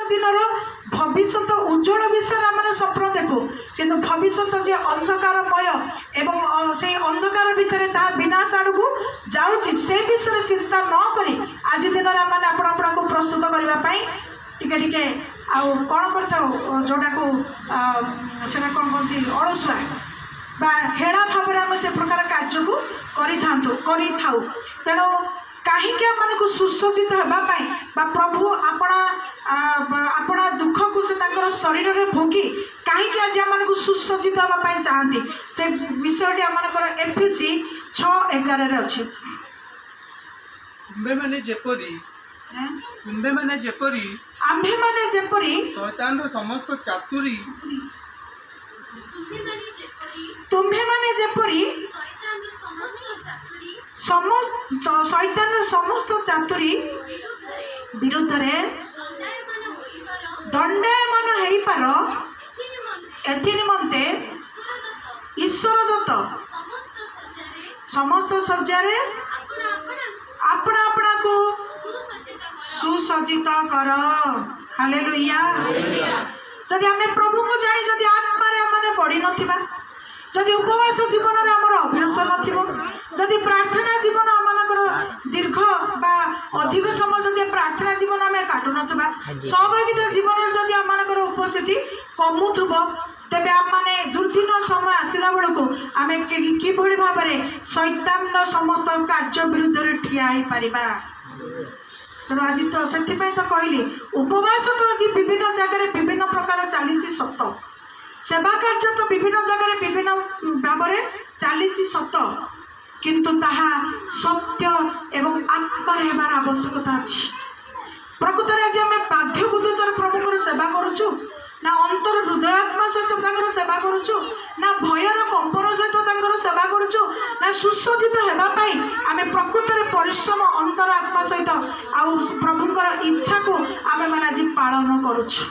दिन भविष्य उज्जवल विषय आम स्वप्न देखू किंतु भविष्य जे अंधकारमय एवं से अंधकार भितर ता विनाश आड़क जाऊँगी से विषय चिंता नक आज दिन आपण को प्रस्तुत करने टिके टिके आउ कौन कर जोटा को सेटा कौन कहती अलसुआ बा हेड़ा भाव आम से प्रकार कार्य को तेणु कहीं आम को सुसज्जित होगापाई प्रभु अपना दुख को से शरीर में भोगी कहीं आज आम को सुसज्जित होगापाई चाहती से विषयटी आमर एफिसी 6:11 अच्छी आम्भे माने जेपरी शैतान समस्त चातुरी तुम्भे माने जेपरी समस्त शैतान समस्त चातुरी विरुद्ध रे दंडायमान हेई पार एथि निमंते ईश्वर दत्त समस्त सज्जारे अपना अपना को सुसज्जित कर। हालेलुया। जदि आमे प्रभु को जानी जदि आत्मा रे माने पड़ी नथिबा जदि उपवास जीवन रे हमर अभ्यस्त नथिबो जदि प्रार्थना जीवन आमनकर दीर्घ बा अधिक समय जदि प्रार्थना जीवन आमे काटु नथिबा सहभागिता जीवन रे जदि आमनकर उपस्थिति कमुथबो तेबे आमने दुर्दिन समय आसिला बेलू आमे कि भली भाव में शैतान समस्त कार्य विरुद्ध रे ठिया ही पारिबा। तेणु आज तो से तो कहली उपवास तो आज विभिन्न जगह विभिन्न प्रकार चली सत सेवा कार्य तो विभिन्न जगह विभिन्न भाव में चली सत किंतु ताहा सत्य एवं आत्मार हेबार आवश्यकता अच्छी। प्रकृत में आज आम बाध्यबुद्धतार प्रभुଙ୍କର सेवा करुचु ना अंतर हृदयात्मा सहित सेवा करुचु ना भयर कंपन सहित सेवा करुचु ना सुसज्जित होगापाई आम प्रकृत में परिश्रम अंतर आत्मा सहित आउ प्रभुଙ୍କର इच्छा को आम मैंने आज पालन करुचु।